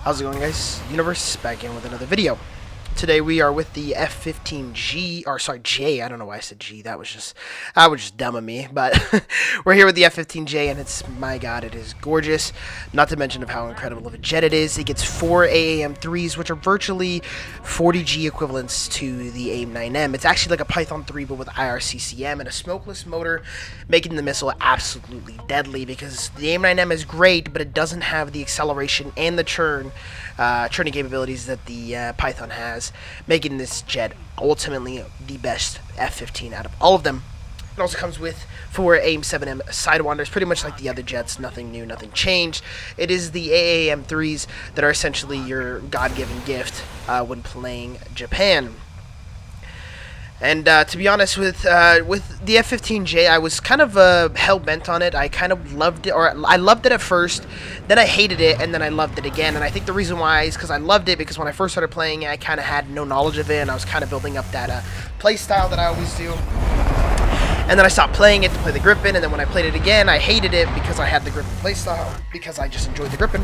How's it going, guys? Universe back in with another video. Today we are with the F-15G, or sorry, J. I don't know why I said G. That was just dumb of me. But we're here with the F-15J, and it's, my God, it is gorgeous. Not to mention of how incredible of a jet it is. It gets 4 AAM-3s, which are virtually 40G equivalents to the AIM-9M. It's actually like a Python 3, but with IRCCM and a smokeless motor, making the missile absolutely deadly. Because the AIM-9M is great, but it doesn't have the acceleration and the churning capabilities that the Python has, making this jet ultimately the best F-15 out of all of them. It also comes with 4 AIM-7M Sidewinders, pretty much like the other jets, nothing new, nothing changed. It is the AAM-3s that are essentially your God-given gift when playing Japan. And to be honest, with the F-15J, I was kind of hell-bent on it. I kind of loved it, or I loved it at first, then I hated it, and then I loved it again. And I think the reason why is because I loved it because when I first started playing it, I kind of had no knowledge of it, and I was kind of building up that play style that I always do. And then I stopped playing it to play the Gripen, and then when I played it again, I hated it because I had the Gripen playstyle, because I just enjoyed the Gripen.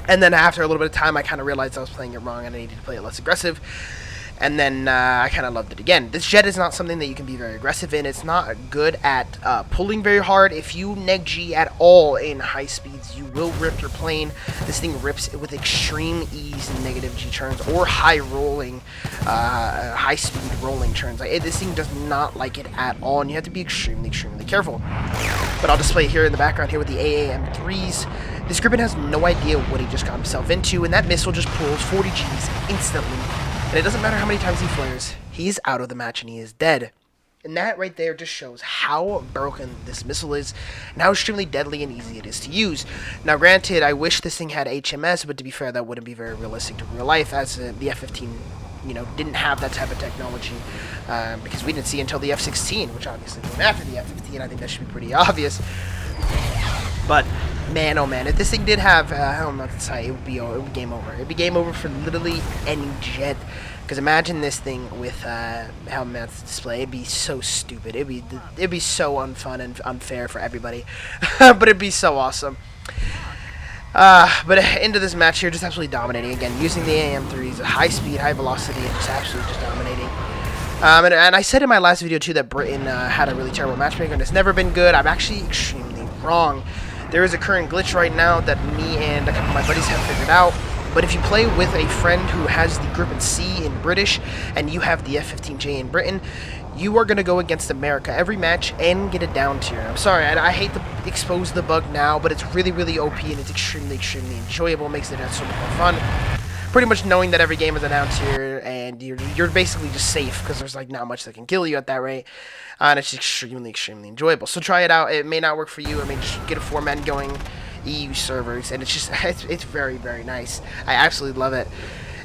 And then after a little bit of time, I kind of realized I was playing it wrong, and I needed to play it less aggressive. And then I kind of loved it again. This jet is not something that you can be very aggressive in. It's not good at pulling very hard. If you neg G at all in high speeds, you will rip your plane. This thing rips with extreme ease in negative G turns or high speed rolling turns. This thing does not like it at all, and you have to be extremely careful. But I'll display it here in the background here with the AAM-3s. This Gripen has no idea what he just got himself into, and that missile just pulls 40 Gs instantly. And it doesn't matter how many times he flares, he's out of the match and he is dead. And that right there just shows how broken this missile is, and how extremely deadly and easy it is to use. Now granted, I wish this thing had HMS, but to be fair, that wouldn't be very realistic to real life, as the F-15, didn't have that type of technology, because we didn't see until the F-16, which obviously came after the F-15. I think that should be pretty obvious. But man, oh man, if this thing did have, I don't know what to say, it would be game over. It would be game over for literally any jet. Because imagine this thing with helmet display. It'd be so stupid. It'd be so unfun and unfair for everybody. But it'd be so awesome. But into this match here, just absolutely dominating again, using the AAM-3s at high speed, high velocity, and just absolutely just dominating. And I said in my last video too that Britain had a really terrible matchmaker, and it's never been good. I'm actually extremely wrong. There is a current glitch right now that me and a couple of my buddies have figured out. But if you play with a friend who has the Gripen C in British and you have the F-15J in Britain, you are going to go against America every match and get a down tier. I'm sorry, I hate to expose the bug now, but it's really OP and it's extremely enjoyable. It makes it so much more fun. Pretty much knowing that every game is a down tier and you're basically just safe because there's like not much that can kill you at that rate. And it's extremely enjoyable. So try it out. It may not work for you. I mean, just get a 4-man going EU servers, and it's very nice. I absolutely love it.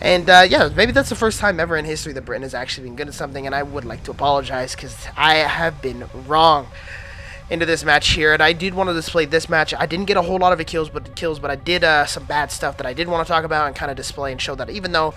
And yeah, maybe that's the first time ever in history that Britain has actually been good at something, and I would like to apologize because I have been wrong into this match here. And I did want to display this match. I didn't get a whole lot of kills, but I did some bad stuff that I did want to talk about and kind of display and show that even though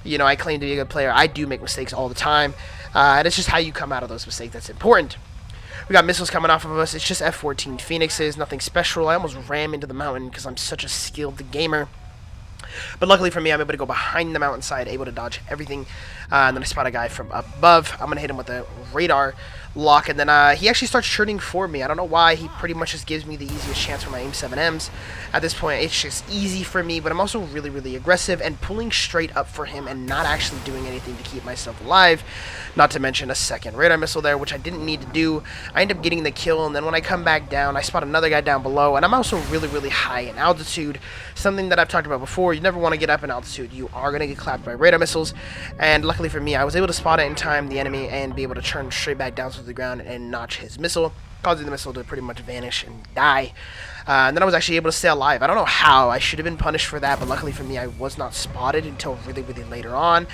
I claim to be a good player, I do make mistakes all the time. And it's just how you come out of those mistakes that's important. We got missiles coming off of us. It's just F-14 Phoenixes, nothing special. I almost ram into the mountain because I'm such a skilled gamer. But luckily for me, I'm able to go behind the mountainside, able to dodge everything. And then I spot a guy from above. I'm going to hit him with a radar lock, and then he actually starts churning for me. I don't know why. He pretty much just gives me the easiest chance for my AIM-7Ms. At this point, it's just easy for me, but I'm also really aggressive and pulling straight up for him and not actually doing anything to keep myself alive. Not to mention a second radar missile there, which I didn't need to do. I end up getting the kill, and then when I come back down, I spot another guy down below, and I'm also really high in altitude. Something that I've talked about before, you never want to get up in altitude. You are going to get clapped by radar missiles, and luckily for me, I was able to spot it in time, the enemy, and be able to turn straight back down to the ground and notch his missile, causing the missile to pretty much vanish and die. And then I was actually able to stay alive. I don't know how. I should have been punished for that, but luckily for me, I was not spotted until really later on.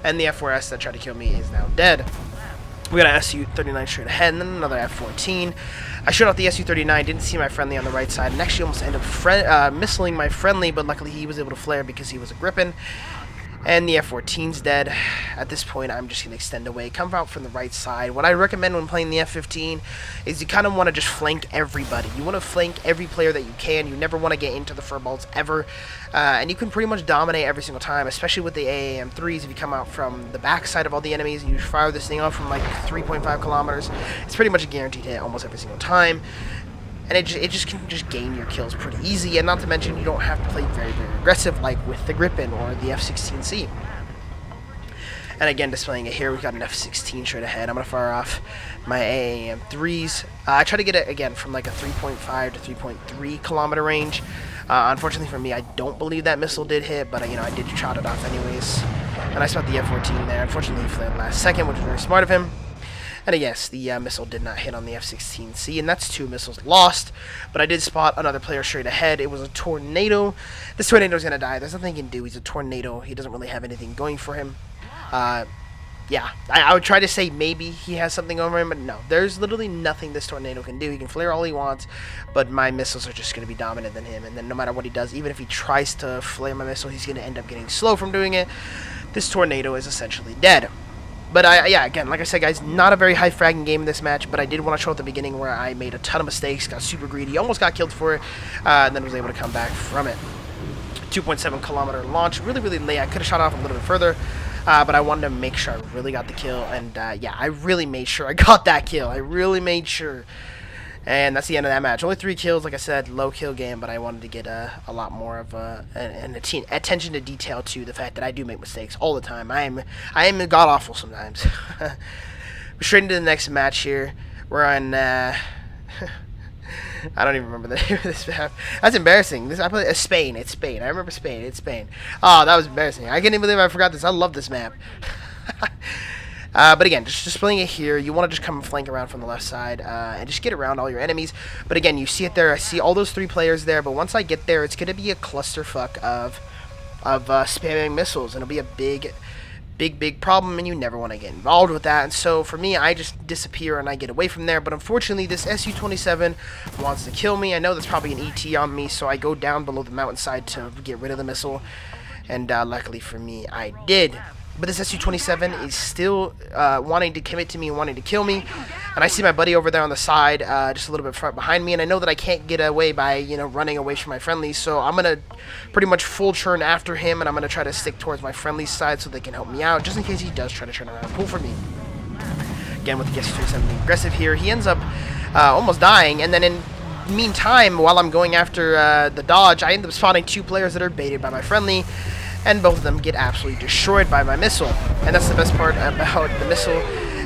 And the F-4S that tried to kill me is now dead. We got an Su-39 straight ahead, and then another F-14. I shot out the Su-39, didn't see my friendly on the right side, and actually almost ended up missiling my friendly, but luckily he was able to flare because he was a Gripen. And the F-14's dead. At this point, I'm just going to extend away, come out from the right side. What I recommend when playing the F-15 is you kind of want to just flank everybody. You want to flank every player that you can. You never want to get into the furballs ever. And you can pretty much dominate every single time, especially with the AAM-3s. If you come out from the backside of all the enemies and you fire this thing off from like 3.5 kilometers, it's pretty much a guaranteed hit almost every single time. And it just can just gain your kills pretty easy, and not to mention you don't have to play very, very aggressive like with the Gripen or the F-16C. And again, displaying it here, we've got an F-16 straight ahead. I'm going to fire off my AAM-3s. I try to get it, again, from like a 3.5 to 3.3 kilometer range. Unfortunately for me, I don't believe that missile did hit, but I did shot it off anyways. And I spot the F-14 there. Unfortunately, he flared last second, which was very smart of him. And yes, the missile did not hit on the F-16C, and that's 2 missiles lost. But I did spot another player straight ahead. It was a Tornado. This Tornado's going to die. There's nothing he can do. He's a Tornado. He doesn't really have anything going for him. Yeah, I would try to say maybe he has something over him, but no. There's literally nothing this Tornado can do. He can flare all he wants, but my missiles are just going to be dominant than him. And then no matter what he does, even if he tries to flare my missile, he's going to end up getting slow from doing it. This Tornado is essentially dead. But yeah, again, like I said, guys, not a very high fragging game in this match, but I did want to show at the beginning where I made a ton of mistakes, got super greedy, almost got killed for it, and then was able to come back from it. 2.7 kilometer launch, really, really late. I could have shot off a little bit further, but I wanted to make sure I really got the kill, and yeah, I really made sure I got that kill. I really made sure. And that's the end of that match. Only 3 kills, like I said, low kill game, but I wanted to get a lot more of an attention to detail to the fact that I do make mistakes all the time. I am god-awful sometimes. We're straight into the next match here. We're on, I don't even remember the name of this map. That's embarrassing. I played Spain. It's Spain. I remember Spain. It's Spain. Oh, that was embarrassing. I can't even believe I forgot this. I love this map. But again, just displaying it here, you want to just come and flank around from the left side and just get around all your enemies. But again, you see it there. I see all those 3 players there. But once I get there, it's going to be a clusterfuck of spamming missiles. And it'll be a big problem, and you never want to get involved with that. And so for me, I just disappear and I get away from there. But unfortunately, this Su-27 wants to kill me. I know there's probably an ET on me, so I go down below the mountainside to get rid of the missile. And luckily for me, I did. But this Su-27 is still wanting to commit to me and wanting to kill me. And I see my buddy over there on the side, just a little bit front behind me. And I know that I can't get away by, running away from my friendlies. So I'm going to pretty much full churn after him. And I'm going to try to stick towards my friendly's side so they can help me out, just in case he does try to turn around and pull for me. Again, with the Su-27 being aggressive here, he ends up almost dying. And then in meantime, while I'm going after the dodge, I end up spotting 2 players that are baited by my friendly. And both of them get absolutely destroyed by my missile. And that's the best part about the missile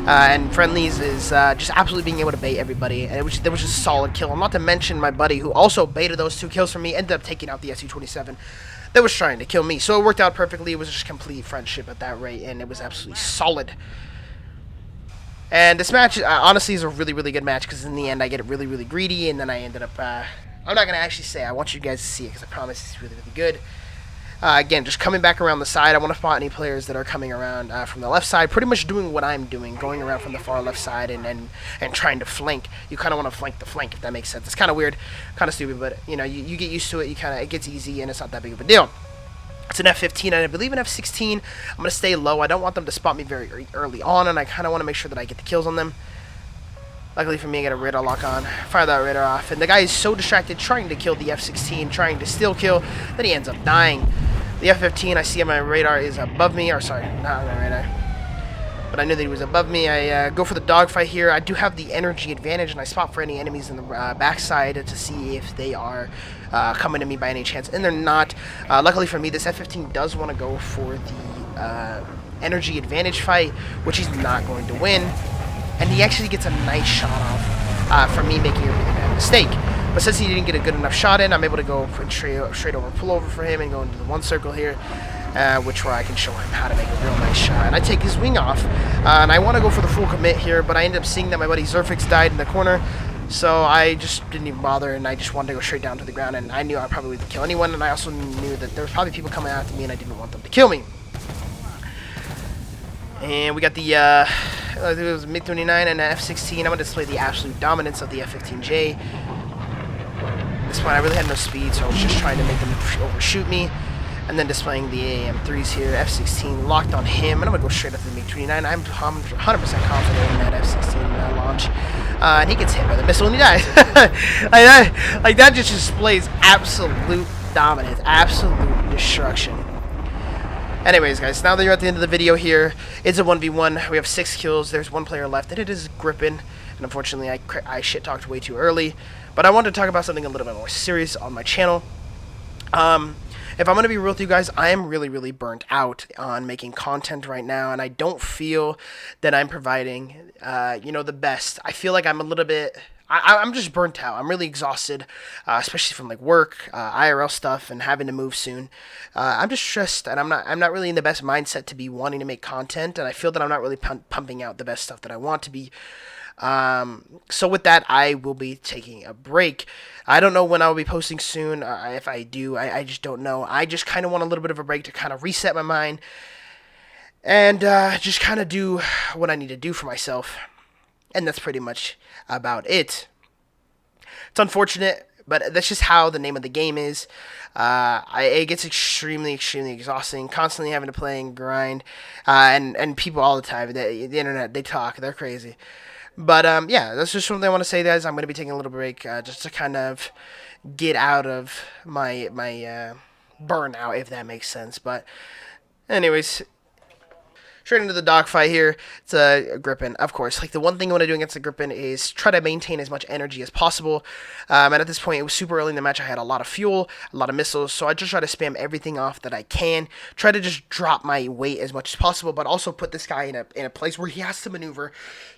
and friendlies is just absolutely being able to bait everybody. And that was just a solid kill. And not to mention my buddy, who also baited those 2 kills for me, ended up taking out the Su-27 that was trying to kill me. So it worked out perfectly. It was just complete friendship at that rate, and it was absolutely solid. And this match, honestly, is a really, really good match, because in the end, I get really, really greedy, and then I ended up, I'm not going to actually say, I want you guys to see it, because I promise it's really, really good. Again, just coming back around the side, I want to spot any players that are coming around from the left side, pretty much doing what I'm doing, going around from the far left side and trying to flank. You kind of want to flank the flank, if that makes sense. It's kind of weird, kind of stupid, but, you get used to it, it gets easy, and it's not that big of a deal. It's an F-15, and I believe an F-16, I'm going to stay low. I don't want them to spot me very early on, and I kind of want to make sure that I get the kills on them. Luckily for me, I get a radar lock on, fire that radar off, and the guy is so distracted trying to kill the F-16, trying to steal kill, that he ends up dying. The F-15 I see on my radar is above me, or sorry, not on my radar, but I knew that he was above me. I go for the dogfight here. I do have the energy advantage, and I spot for any enemies in the backside to see if they are coming to me by any chance, and they're not. Luckily for me, this F-15 does want to go for the energy advantage fight, which he's not going to win, and he actually gets a nice shot off from me making a really bad mistake. But since he didn't get a good enough shot in, I'm able to go straight over pull over for him and go into the 1 circle here, where I can show him how to make a real nice shot. And I take his wing off, and I want to go for the full commit here, but I end up seeing that my buddy Zerfix died in the corner, so I just didn't even bother, and I just wanted to go straight down to the ground, and I knew I probably wouldn't kill anyone, and I also knew that there was probably people coming after me, and I didn't want them to kill me. And we got the, it was MiG-29 and an F-16. I'm going to display the absolute dominance of the F-15J. At this point, I really had no speed, so I was just trying to make them overshoot me. And then displaying the AAM-3s here, F-16 locked on him, and I'm going to go straight up to the MiG-29. I'm 100% confident in that F-16 launch. And he gets hit by the missile and he dies. like that just displays absolute dominance, absolute destruction. Anyways, guys, now that you're at the end of the video here, it's a 1v1. We have 6 kills. There's 1 player left, and it is Grippin. And unfortunately, I shit-talked way too early. But I wanted to talk about something a little bit more serious on my channel. If I'm going to be real with you guys, I am really, really burnt out on making content right now, and I don't feel that I'm providing, the best. I feel like I'm a little bit... I'm just burnt out. I'm really exhausted, especially from like work, IRL stuff, and having to move soon. I'm just stressed, and I'm not really in the best mindset to be wanting to make content, and I feel that I'm not really pumping out the best stuff that I want to be. So with that, I will be taking a break. I don't know when I will be posting soon. If I do, I just don't know. I just kind of want a little bit of a break to kind of reset my mind and just kind of do what I need to do for myself. And that's pretty much about it. It's unfortunate, but that's just how the name of the game is. It gets extremely, extremely exhausting, constantly having to play and grind, and people all the time. The internet, they talk, they're crazy. But yeah, that's just something I want to say, guys. I'm going to be taking a little break just to kind of get out of my burnout, if that makes sense. But anyways, straight into the dogfight here. It's a Grippin, of course. Like, the one thing I want to do against the Grippin is try to maintain as much energy as possible. And at this point, it was super early in the match. I had a lot of fuel, a lot of missiles, so I just try to spam everything off that I can. Try to just drop my weight as much as possible, but also put this guy in a place where he has to maneuver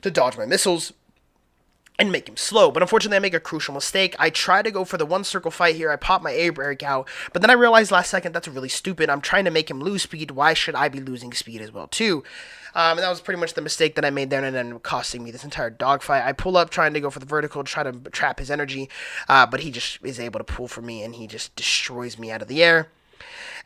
to dodge my missiles and make him slow. But unfortunately, I make a crucial mistake. I try to go for the one circle fight here. I pop my air brake out, but then I realized last second that's really stupid. I'm trying to make him lose speed. Why should I be losing speed as well too? And that was pretty much the mistake that I made there, and it ended up costing me this entire dogfight. I pull up trying to go for the vertical, try to trap his energy, but he just is able to pull for me, and he just destroys me out of the air.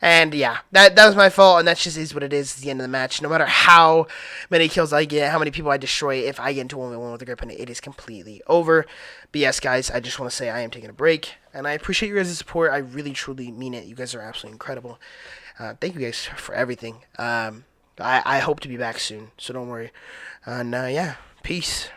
And yeah, that was my fault, and that just is what it is at the end of the match. No matter how many kills I get, how many people I destroy, if I get into 1v1 with the Grippin, it is completely over. But yes, guys, I just want to say I am taking a break, and I appreciate you guys' support. I really, truly mean it. You guys are absolutely incredible. Thank you guys for everything. I hope to be back soon, so don't worry. And yeah, peace.